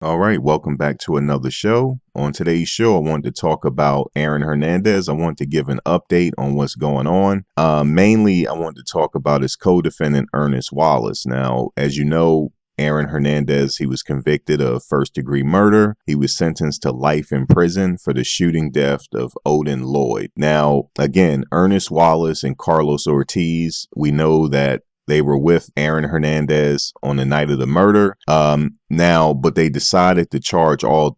All right, welcome back to another show. On today's show, I wanted to talk about Aaron Hernandez. I want to give an update on what's going on. Mainly, I wanted to talk about his co-defendant, Ernest Wallace. Now, as you know, Aaron Hernandez, he was convicted of first-degree murder. He was sentenced to life in prison for the shooting death of Odin Lloyd. Now, again, Ernest Wallace and Carlos Ortiz, we know that they were with Aaron Hernandez on the night of the murder. But they decided to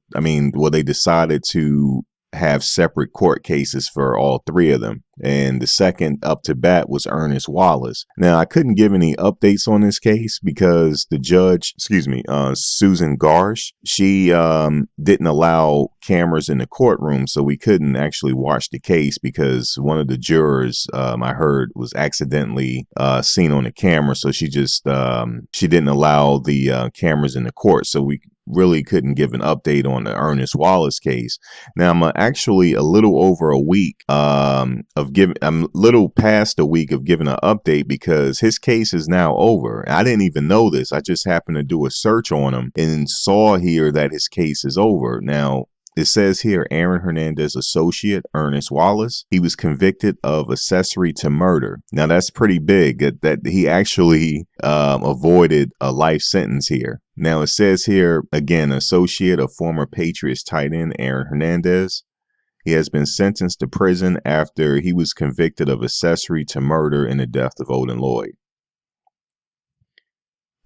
they decided to have separate court cases for all three of them. And the second up to bat was Ernest Wallace. Now, I couldn't give any updates on this case because the judge, Susan Garsh, she didn't allow cameras in the courtroom, so we couldn't actually watch the case because one of the jurors, I heard, was accidentally seen on the camera. So she didn't allow the cameras in the court, so we really couldn't give an update on the Ernest Wallace case. Now, I'm actually a little over a week I'm a little past a week of giving an update because his case is now over. I didn't even know this. I just happened to do a search on him and saw here that his case is over. Now, it says here, Aaron Hernandez associate, Ernest Wallace, he was convicted of accessory to murder. Now, that's pretty big that he actually avoided a life sentence here. Now, it says here, again, associate of former Patriots tight end Aaron Hernandez. He has been sentenced to prison after he was convicted of accessory to murder in the death of Odin Lloyd.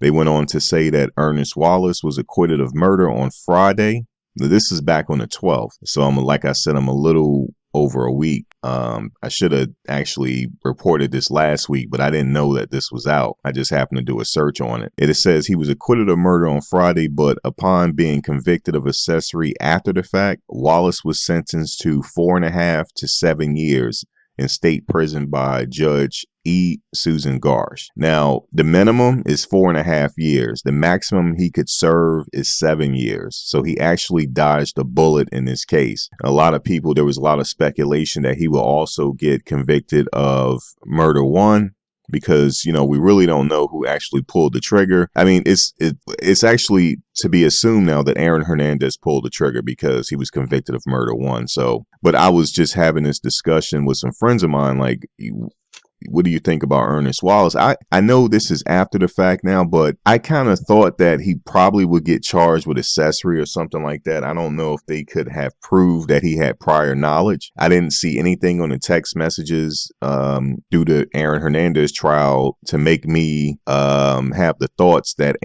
They went on to say that Ernest Wallace was acquitted of murder on Friday. This is back on the 12th. So I'm a little over a week. I should have actually reported this last week, but I didn't know that this was out. I just happened to do a search on it. It says he was acquitted of murder on Friday, but upon being convicted of accessory after the fact, Wallace was sentenced to 4.5 to 7 years in state prison by Judge Susan Garsh. Now, the minimum is 4.5 years. The maximum he could serve is 7 years. So he actually dodged a bullet in this case. There was a lot of speculation that he will also get convicted of murder one, because, we really don't know who actually pulled the trigger. I mean, it's actually to be assumed now that Aaron Hernandez pulled the trigger because he was convicted of murder one. So, but I was just having this discussion with some friends of mine, like, what do you think about Ernest Wallace? I know this is after the fact now, but I kind of thought that he probably would get charged with accessory or something like that. I don't know if they could have proved that he had prior knowledge. I didn't see anything on the text messages due to Aaron Hernandez trial to make me have the thoughts that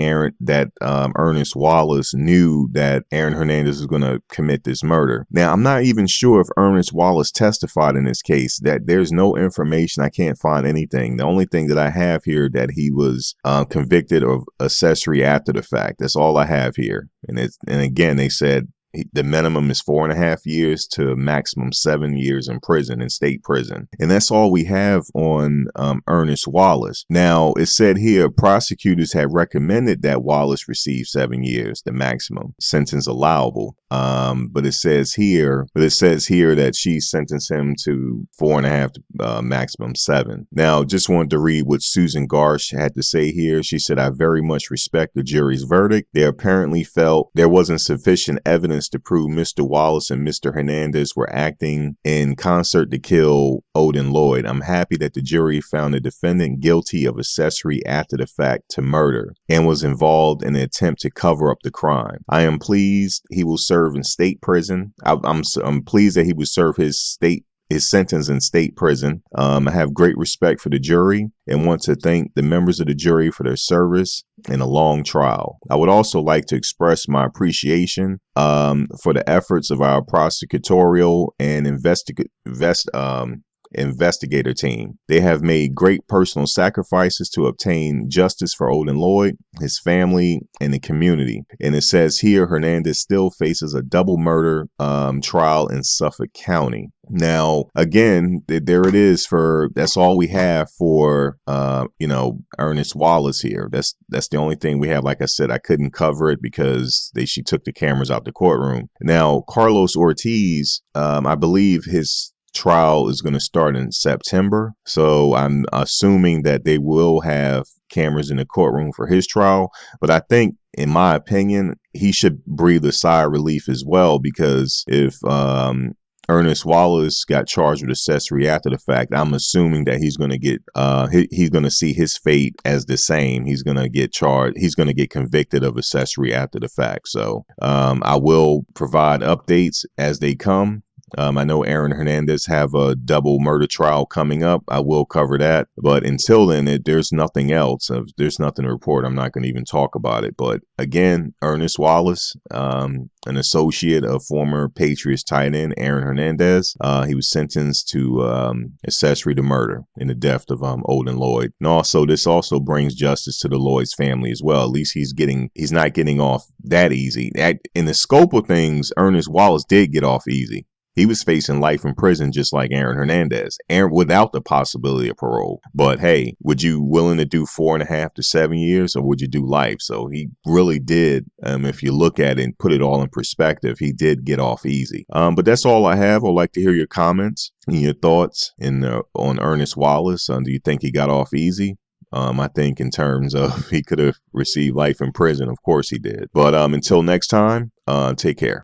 Ernest Wallace knew that Aaron Hernandez was going to commit this murder. Now, I'm not even sure if Ernest Wallace testified in this case. That there's no information. I can't find anything. The only thing that I have here that he was convicted of accessory after the fact. That's all I have here. And again, they said the minimum is 4.5 years to maximum 7 years in prison, in state prison. And that's all we have on Ernest Wallace. Now, it said here, prosecutors have recommended that Wallace receive 7 years, the maximum sentence allowable. But it says here that she sentenced him to 4.5 maximum 7. Now, just wanted to read what Susan Garsh had to say here. She said, I very much respect the jury's verdict. They apparently felt there wasn't sufficient evidence to prove Mr. Wallace and Mr. Hernandez were acting in concert to kill Odin Lloyd. I'm happy that the jury found the defendant guilty of accessory after the fact to murder and was involved in an attempt to cover up the crime. I am pleased he will serve in state prison. I'm pleased that he will serve his sentence in state prison. I have great respect for the jury and want to thank the members of the jury for their service in a long trial. I would also like to express my appreciation for the efforts of our prosecutorial and investigator team. They have made great personal sacrifices to obtain justice for Odin Lloyd, his family, and the community. And it says here, Hernandez still faces a double murder trial in Suffolk County. Now, again, there it is. That's all we have for Ernest Wallace here. That's the only thing we have. Like I said, I couldn't cover it because she took the cameras out the courtroom. Now, Carlos Ortiz, I believe his trial is going to start in September. So I'm assuming that they will have cameras in the courtroom for his trial. But I think in my opinion, he should breathe a sigh of relief as well, because if Ernest Wallace got charged with accessory after the fact, I'm assuming that he's going to get he's going to see his fate as the same. He's going to get charged. He's going to get convicted of accessory after the fact. So I will provide updates as they come. I know Aaron Hernandez have a double murder trial coming up. I will cover that. But until then, there's nothing else. If there's nothing to report, I'm not going to even talk about it. But again, Ernest Wallace, an associate of former Patriots tight end Aaron Hernandez, he was sentenced to accessory to murder in the death of Odin Lloyd. And also, this also brings justice to the Lloyd's family as well. At least he's not getting off that easy. In the scope of things, Ernest Wallace did get off easy. He was facing life in prison just like Aaron Hernandez, and without the possibility of parole. But hey, would you willing to do 4.5 to 7 years, or would you do life? So he really did, if you look at it and put it all in perspective, he did get off easy. But that's all I have. I'd like to hear your comments and your thoughts on Ernest Wallace. Do you think he got off easy? I think in terms of he could have received life in prison, of course he did. But until next time, take care.